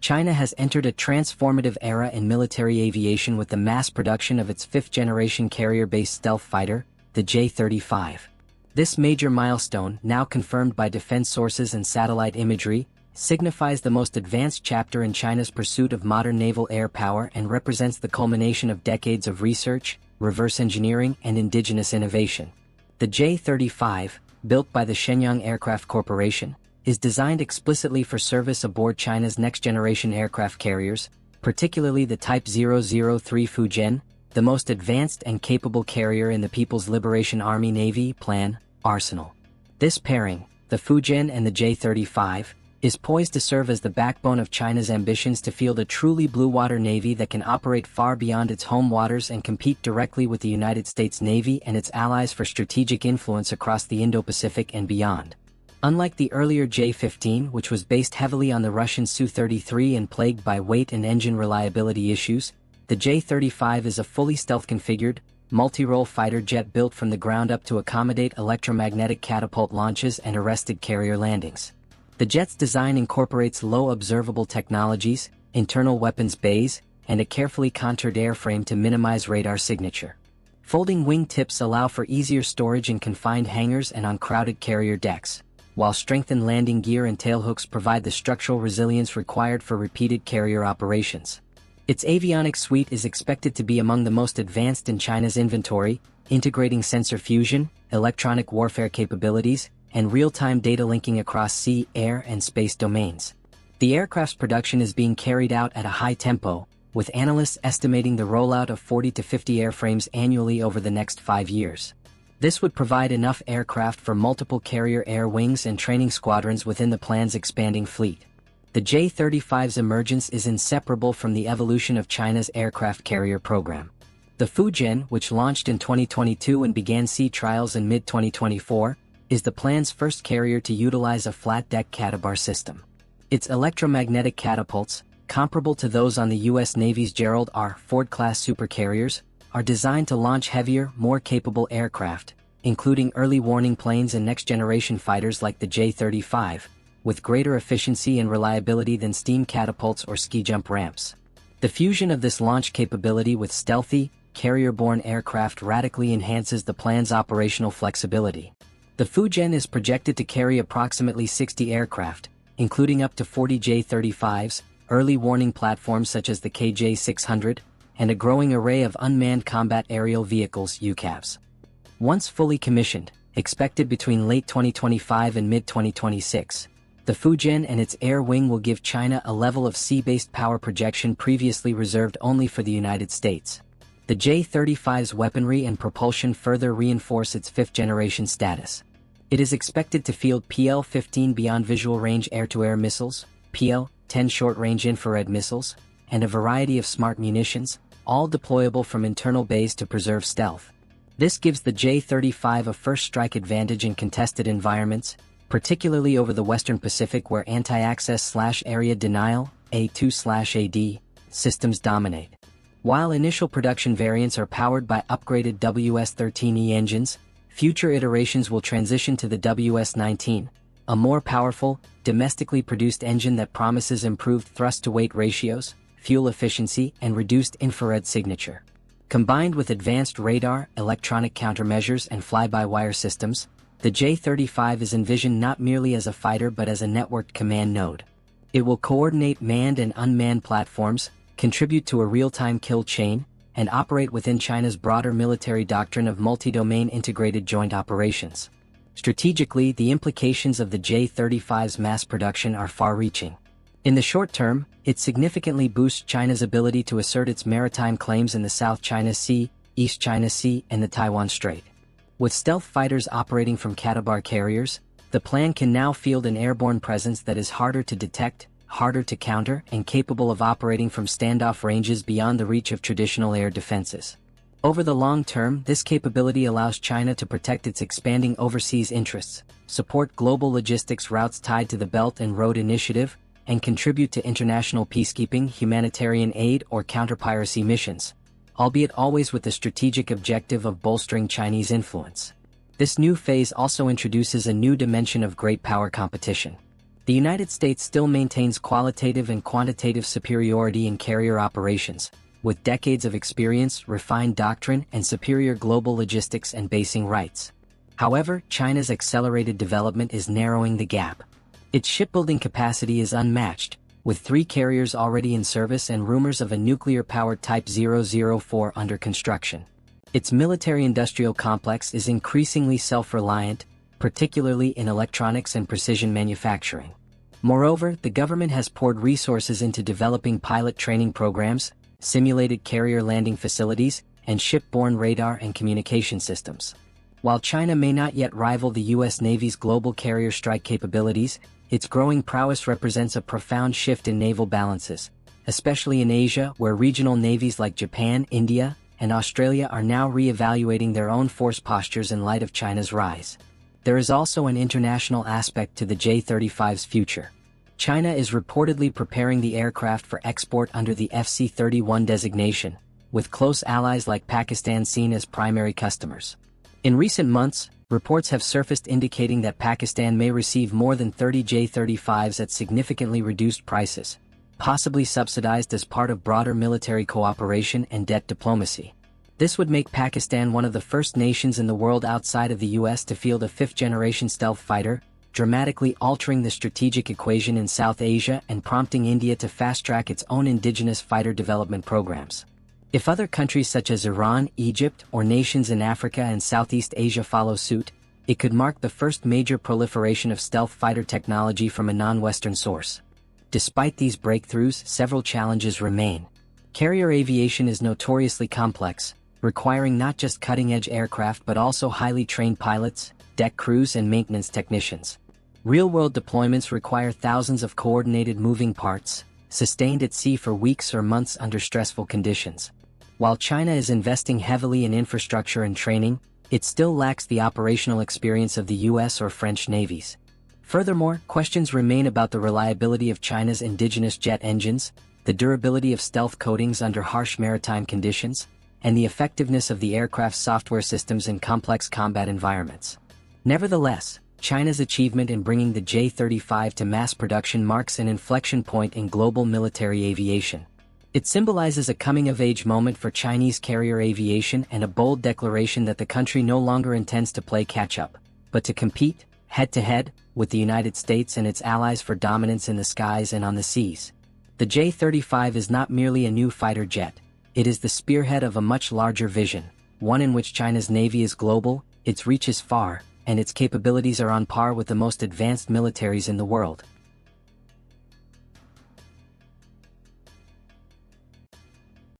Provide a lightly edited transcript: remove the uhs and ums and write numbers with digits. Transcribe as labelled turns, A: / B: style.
A: China has entered a transformative era in military aviation with the mass production of its fifth-generation carrier-based stealth fighter, the J-35. This major milestone, now confirmed by defense sources and satellite imagery, signifies the most advanced chapter in China's pursuit of modern naval air power and represents the culmination of decades of research, reverse engineering, and indigenous innovation. The J-35, built by the Shenyang Aircraft Corporation, is designed explicitly for service aboard China's next-generation aircraft carriers, particularly the Type 003 Fujian, the most advanced and capable carrier in the People's Liberation Army Navy plan arsenal. This pairing, the Fujian and the J-35, is poised to serve as the backbone of China's ambitions to field a truly blue-water navy that can operate far beyond its home waters and compete directly with the United States Navy and its allies for strategic influence across the Indo-Pacific and beyond. Unlike the earlier J-15, which was based heavily on the Russian Su-33 and plagued by weight and engine reliability issues, the J-35 is a fully stealth-configured, multi-role fighter jet built from the ground up to accommodate electromagnetic catapult launches and arrested carrier landings. The jet's design incorporates low observable technologies, internal weapons bays, and a carefully contoured airframe to minimize radar signature. Folding wing tips allow for easier storage in confined hangars and on crowded carrier decks, while strengthened landing gear and tailhooks provide the structural resilience required for repeated carrier operations. Its avionics suite is expected to be among the most advanced in China's inventory, integrating sensor fusion, electronic warfare capabilities, and real-time data linking across sea, air, and space domains. The aircraft's production is being carried out at a high tempo, with analysts estimating the rollout of 40 to 50 airframes annually over the next 5 years. This would provide enough aircraft for multiple carrier air wings and training squadrons within the plan's expanding fleet. The J-35's emergence is inseparable from the evolution of China's aircraft carrier program. The Fujian, which launched in 2022 and began sea trials in mid-2024, is the plan's first carrier to utilize a flat-deck catabar system. Its electromagnetic catapults, comparable to those on the U.S. Navy's Gerald R. Ford-class supercarriers, are designed to launch heavier, more capable aircraft, including early warning planes and next-generation fighters like the J-35, with greater efficiency and reliability than steam catapults or ski-jump ramps. The fusion of this launch capability with stealthy, carrier-borne aircraft radically enhances the plan's operational flexibility. The Fujian is projected to carry approximately 60 aircraft, including up to 40 J-35s, early warning platforms such as the KJ-600, and a growing array of unmanned combat aerial vehicles (UCAVs). Once fully commissioned, expected between late 2025 and mid-2026, the Fujian and its air wing will give China a level of sea-based power projection previously reserved only for the United States. The J-35's weaponry and propulsion further reinforce its fifth-generation status. It is expected to field PL-15 Beyond Visual Range air-to-air missiles, PL-10 short-range infrared missiles, and a variety of smart munitions, all deployable from internal bays to preserve stealth. This gives the J-35 a first-strike advantage in contested environments, particularly over the Western Pacific where anti-access/area denial (A2/AD) systems dominate. While initial production variants are powered by upgraded WS-13E engines, future iterations will transition to the WS-19, a more powerful, domestically produced engine that promises improved thrust-to-weight ratios, fuel efficiency, and reduced infrared signature. Combined with advanced radar, electronic countermeasures, and fly-by-wire systems, the J-35 is envisioned not merely as a fighter but as a networked command node. It will coordinate manned and unmanned platforms, contribute to a real-time kill chain, and operate within China's broader military doctrine of multi-domain integrated joint operations. Strategically, the implications of the J-35's mass production are far-reaching. In the short term, it significantly boosts China's ability to assert its maritime claims in the South China Sea, East China Sea, and the Taiwan Strait. With stealth fighters operating from catabar carriers, the plan can now field an airborne presence that is harder to detect, harder to counter, and capable of operating from standoff ranges beyond the reach of traditional air defenses. Over the long term, this capability allows China to protect its expanding overseas interests, support global logistics routes tied to the Belt and Road Initiative, and contribute to international peacekeeping, humanitarian aid, or counter-piracy missions, albeit always with the strategic objective of bolstering Chinese influence. This new phase also introduces a new dimension of great power competition. The United States still maintains qualitative and quantitative superiority in carrier operations, with decades of experience, refined doctrine, and superior global logistics and basing rights. However, China's accelerated development is narrowing the gap. Its shipbuilding capacity is unmatched, with 3 carriers already in service and rumors of a nuclear-powered Type 004 under construction. Its military-industrial complex is increasingly self-reliant, particularly in electronics and precision manufacturing. Moreover, the government has poured resources into developing pilot training programs, simulated carrier landing facilities, and shipborne radar and communication systems. While China may not yet rival the U.S. Navy's global carrier strike capabilities, its growing prowess represents a profound shift in naval balances, especially in Asia, where regional navies like Japan, India, and Australia are now re-evaluating their own force postures in light of China's rise. There is also an international aspect to the J-35's future. China is reportedly preparing the aircraft for export under the FC-31 designation, with close allies like Pakistan seen as primary customers. In recent months, reports have surfaced indicating that Pakistan may receive more than 30 J-35s at significantly reduced prices, possibly subsidized as part of broader military cooperation and debt diplomacy. This would make Pakistan one of the first nations in the world outside of the US to field a 5th-generation stealth fighter, dramatically altering the strategic equation in South Asia and prompting India to fast-track its own indigenous fighter development programs. If other countries such as Iran, Egypt, or nations in Africa and Southeast Asia follow suit, it could mark the first major proliferation of stealth fighter technology from a non-Western source. Despite these breakthroughs, several challenges remain. Carrier aviation is notoriously complex, requiring not just cutting-edge aircraft but also highly trained pilots, deck crews, and maintenance technicians. Real-world deployments require thousands of coordinated moving parts, sustained at sea for weeks or months under stressful conditions. While China is investing heavily in infrastructure and training, it still lacks the operational experience of the US or French navies. Furthermore, questions remain about the reliability of China's indigenous jet engines, the durability of stealth coatings under harsh maritime conditions, and the effectiveness of the aircraft's software systems in complex combat environments. Nevertheless, China's achievement in bringing the J-35 to mass production marks an inflection point in global military aviation. It symbolizes a coming-of-age moment for Chinese carrier aviation and a bold declaration that the country no longer intends to play catch-up, but to compete, head-to-head, with the United States and its allies for dominance in the skies and on the seas. The J-35 is not merely a new fighter jet. It is the spearhead of a much larger vision, one in which China's navy is global, its reach is far, and its capabilities are on par with the most advanced militaries in the world.